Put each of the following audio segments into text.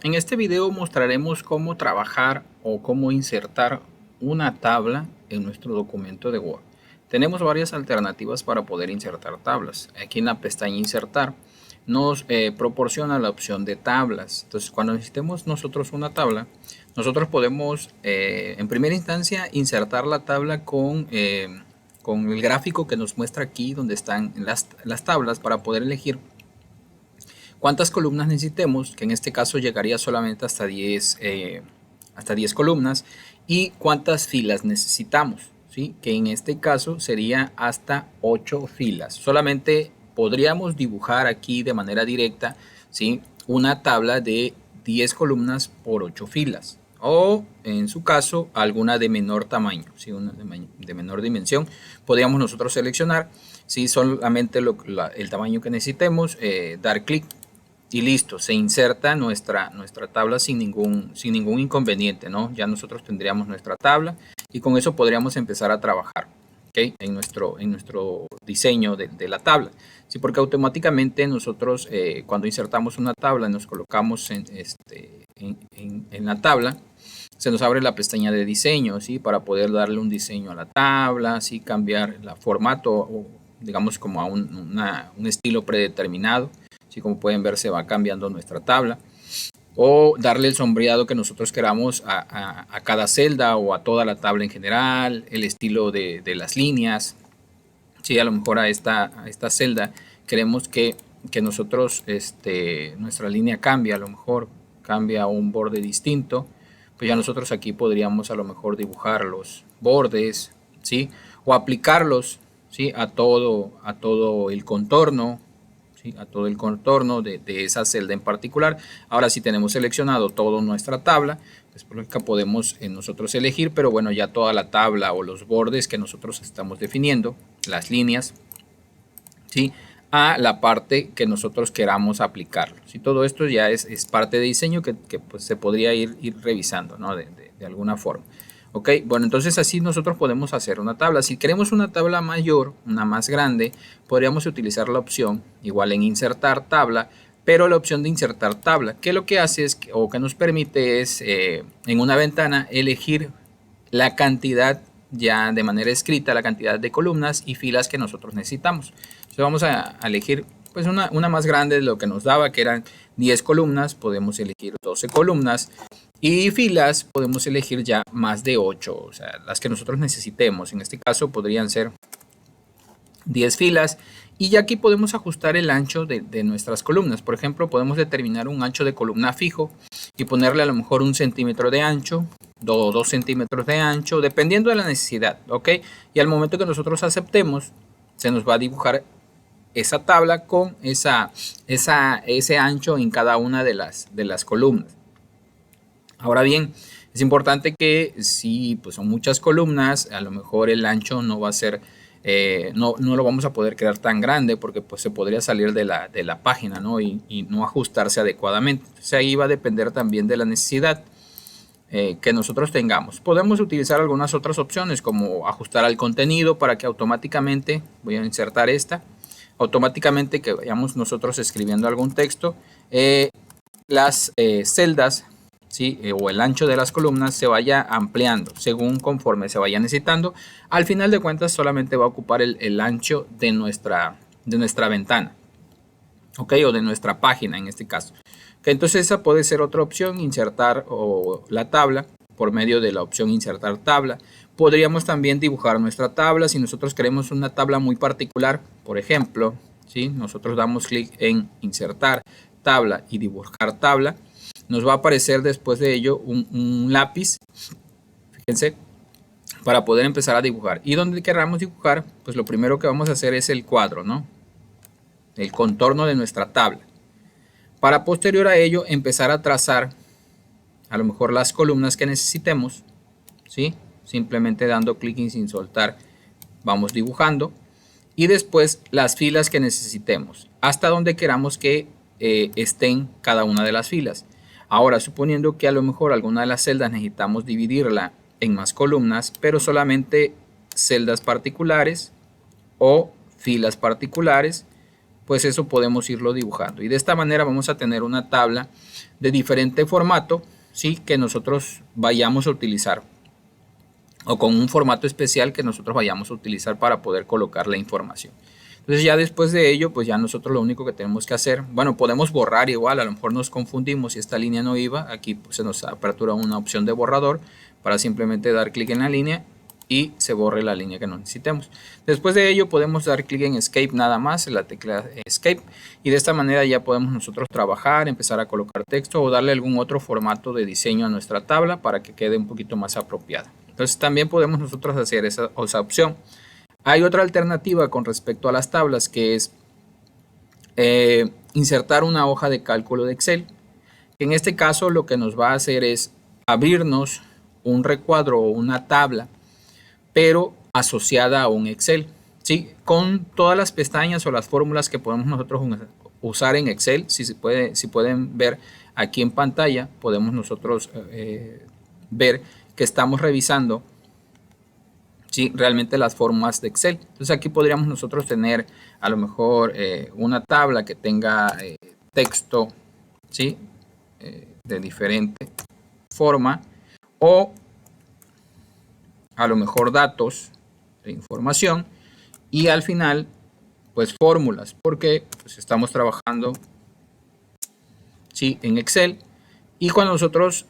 En este video mostraremos cómo trabajar o cómo insertar una tabla en nuestro documento de Word. Tenemos varias alternativas para poder insertar tablas. Aquí en la pestaña Insertar nos proporciona la opción de tablas. Entonces, cuando necesitemos nosotros una tabla, nosotros podemos en primera instancia insertar la tabla con el gráfico que nos muestra aquí donde están las tablas para poder elegir cuántas columnas necesitemos, que en este caso llegaría solamente hasta 10 columnas, y cuántas filas necesitamos, ¿sí? Que en este caso sería hasta 8 filas. Solamente podríamos dibujar aquí de manera directa, ¿sí? Una tabla de 10 columnas por 8 filas. O en su caso alguna de menor tamaño, ¿sí? Una de menor dimensión, podríamos nosotros seleccionar si solamente el tamaño que necesitemos, dar clic y listo, se inserta nuestra tabla sin ningún inconveniente, ¿no? Ya nosotros tendríamos nuestra tabla y con eso podríamos empezar a trabajar, ¿okay? en nuestro diseño de la tabla. Sí, porque automáticamente nosotros cuando insertamos una tabla y nos colocamos en la tabla, se nos abre la pestaña de diseño, ¿sí? Para poder darle un diseño a la tabla, ¿sí? Cambiar el formato, o digamos como a un estilo predeterminado. Así como pueden ver, se va cambiando nuestra tabla, o darle el sombreado que nosotros queramos a cada celda o a toda la tabla en general, el estilo de las líneas. Si a lo mejor a esta celda queremos que nosotros nuestra línea cambie, a lo mejor cambia a un borde distinto, pues ya nosotros aquí podríamos a lo mejor dibujar los bordes, ¿sí? O aplicarlos, ¿sí? a todo el contorno, ¿sí? A todo el contorno de esa celda en particular. Ahora, si tenemos seleccionado toda nuestra tabla, pues por lógica podemos nosotros elegir, pero bueno, ya toda la tabla o los bordes que nosotros estamos definiendo, las líneas, ¿sí? A la parte que nosotros queramos aplicarlo. ¿Sí? Todo esto ya es parte de diseño que pues se podría ir revisando, ¿no? de alguna forma. Ok, bueno, entonces así nosotros podemos hacer una tabla. Si queremos una tabla mayor, una más grande, podríamos utilizar la opción igual en insertar tabla, pero la opción de insertar tabla, que lo que hace es o que nos permite es en una ventana elegir la cantidad ya de manera escrita, la cantidad de columnas y filas que nosotros necesitamos. Entonces vamos a elegir pues una más grande de lo que nos daba, que eran 10 columnas, podemos elegir 12 columnas. Y filas podemos elegir ya más de 8, o sea, las que nosotros necesitemos. En este caso podrían ser 10 filas. Y ya aquí podemos ajustar el ancho de nuestras columnas. Por ejemplo, podemos determinar un ancho de columna fijo y ponerle a lo mejor 1 centímetro de ancho, 2 centímetros de ancho, dependiendo de la necesidad, ¿ok? Y al momento que nosotros aceptemos, se nos va a dibujar esa tabla con ese ancho en cada una de las columnas. Ahora bien, es importante que si pues son muchas columnas, a lo mejor el ancho no va a ser, no lo vamos a poder crear tan grande, porque pues se podría salir de la página, ¿no? y no ajustarse adecuadamente. Entonces ahí va a depender también de la necesidad que nosotros tengamos. Podemos utilizar algunas otras opciones como ajustar al contenido para que automáticamente, voy a insertar esta, automáticamente que vayamos nosotros escribiendo algún texto, las celdas, ¿sí? O el ancho de las columnas se vaya ampliando según conforme se vaya necesitando. Al final de cuentas solamente va a ocupar el ancho de nuestra ventana, ¿ok? O de nuestra página en este caso. ¿Okay? Entonces esa puede ser otra opción, insertar la tabla por medio de la opción insertar tabla. Podríamos también dibujar nuestra tabla si nosotros queremos una tabla muy particular. Por ejemplo, ¿sí? Nosotros damos clic en insertar tabla y dibujar tabla. Nos va a aparecer después de ello un lápiz, fíjense, para poder empezar a dibujar. Y donde queramos dibujar, pues lo primero que vamos a hacer es el cuadro, ¿no? El contorno de nuestra tabla. Para posterior a ello empezar a trazar a lo mejor las columnas que necesitemos, ¿sí? Simplemente dando clic y sin soltar vamos dibujando. Y después las filas que necesitemos, hasta donde queramos que estén cada una de las filas. Ahora, suponiendo que a lo mejor alguna de las celdas necesitamos dividirla en más columnas, pero solamente celdas particulares o filas particulares, pues eso podemos irlo dibujando. Y de esta manera vamos a tener una tabla de diferente formato, ¿sí? Que nosotros vayamos a utilizar, o con un formato especial que nosotros vayamos a utilizar para poder colocar la información. Entonces ya después de ello, pues ya nosotros lo único que tenemos que hacer, bueno, podemos borrar igual, a lo mejor nos confundimos si esta línea no iba, aquí pues, se nos apertura una opción de borrador para simplemente dar clic en la línea y se borre la línea que no necesitemos. Después de ello podemos dar clic en Escape nada más, en la tecla Escape, y de esta manera ya podemos nosotros trabajar, empezar a colocar texto o darle algún otro formato de diseño a nuestra tabla para que quede un poquito más apropiada. Entonces también podemos nosotros hacer esa opción. Hay otra alternativa con respecto a las tablas, que es insertar una hoja de cálculo de Excel. En este caso lo que nos va a hacer es abrirnos un recuadro o una tabla, pero asociada a un Excel, ¿sí? Con todas las pestañas o las fórmulas que podemos nosotros usar en Excel. Si pueden ver aquí en pantalla, podemos nosotros ver que estamos revisando, ¿sí? Realmente las formas de Excel. Entonces aquí podríamos nosotros tener a lo mejor una tabla que tenga texto, ¿sí? De diferente forma, o a lo mejor datos de información, y al final pues fórmulas, porque pues, estamos trabajando, ¿sí? En Excel, y cuando nosotros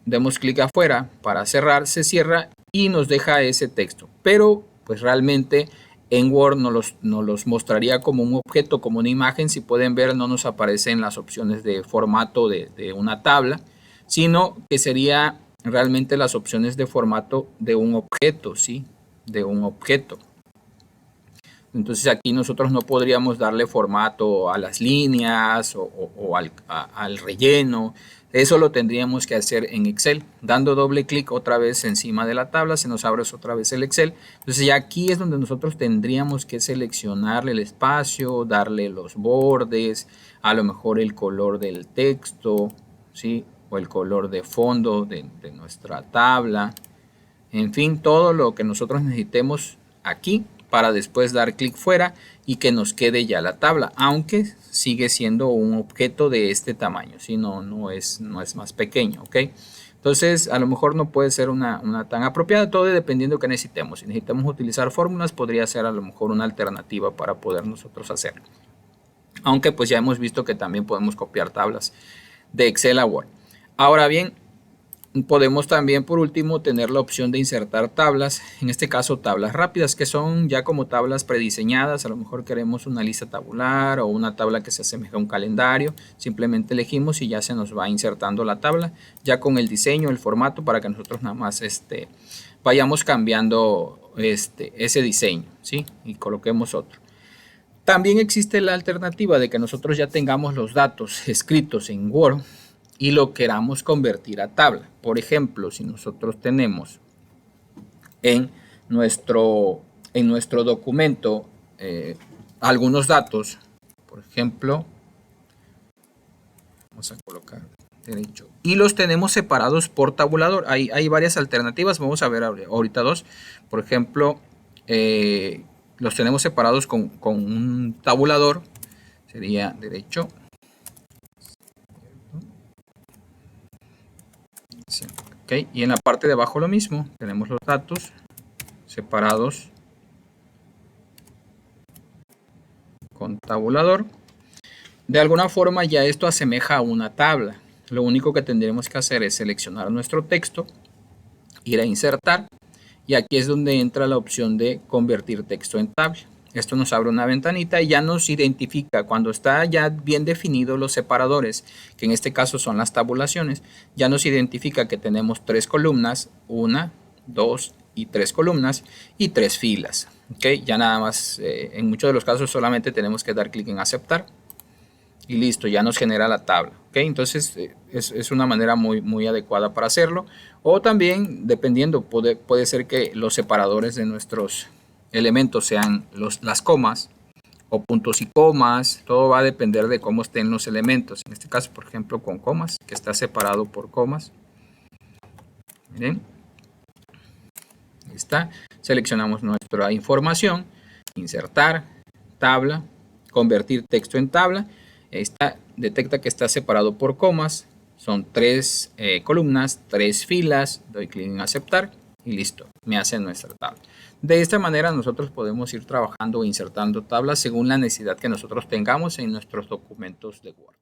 demos clic afuera para cerrar, se cierra y nos deja ese texto, pero pues realmente en Word nos los mostraría como un objeto, como una imagen. Si pueden ver, no nos aparecen las opciones de formato de una tabla, sino que sería realmente las opciones de formato de un objeto, ¿sí? De un objeto. Entonces aquí nosotros no podríamos darle formato a las líneas o al relleno. Eso lo tendríamos que hacer en Excel. Dando doble clic otra vez encima de la tabla, se nos abre otra vez el Excel. Entonces ya aquí es donde nosotros tendríamos que seleccionarle el espacio, darle los bordes, a lo mejor el color del texto, ¿sí? O el color de fondo de nuestra tabla. En fin, todo lo que nosotros necesitemos aquí para después dar clic fuera y que nos quede ya la tabla, aunque sigue siendo un objeto de este tamaño, si no es más pequeño, ¿ok? Entonces a lo mejor no puede ser una tan apropiada, todo dependiendo de que necesitemos. Si necesitamos utilizar fórmulas, podría ser a lo mejor una alternativa para poder nosotros hacerlo, aunque pues ya hemos visto que también podemos copiar tablas de Excel a Word. Ahora bien, podemos también por último tener la opción de insertar tablas, en este caso tablas rápidas, que son ya como tablas prediseñadas. A lo mejor queremos una lista tabular o una tabla que se asemeja a un calendario, simplemente elegimos y ya se nos va insertando la tabla ya con el diseño, el formato, para que nosotros nada más vayamos cambiando ese diseño, ¿sí? Y coloquemos otro. También existe la alternativa de que nosotros ya tengamos los datos escritos en Word y lo queramos convertir a tabla. Por ejemplo, si nosotros tenemos en nuestro documento algunos datos, por ejemplo, vamos a colocar derecho, y los tenemos separados por tabulador. Hay varias alternativas, vamos a ver ahorita dos. Por ejemplo, los tenemos separados con un tabulador, sería derecho. Sí, okay. Y en la parte de abajo lo mismo, tenemos los datos separados con tabulador. De alguna forma ya esto asemeja a una tabla. Lo único que tendremos que hacer es seleccionar nuestro texto, ir a insertar, y aquí es donde entra la opción de convertir texto en tabla. Esto nos abre una ventanita y ya nos identifica cuando está ya bien definidos los separadores, que en este caso son las tabulaciones. Ya nos identifica que tenemos 3 columnas, 1, 2 y 3 columnas y 3 filas. ¿Okay? Ya nada más, en muchos de los casos solamente tenemos que dar clic en aceptar y listo, ya nos genera la tabla. ¿Okay? Entonces es una manera muy adecuada para hacerlo. O también, dependiendo, puede ser que los separadores de nuestros elementos sean las comas o puntos y comas. Todo va a depender de cómo estén los elementos. En este caso, por ejemplo, con comas, que está separado por comas. Miren, ahí está. Seleccionamos nuestra información, insertar, tabla, convertir texto en tabla. Detecta que está separado por comas. Son 3 columnas, 3 filas. Doy clic en aceptar y listo. Me hace nuestra tabla. De esta manera nosotros podemos ir trabajando o insertando tablas según la necesidad que nosotros tengamos en nuestros documentos de Word.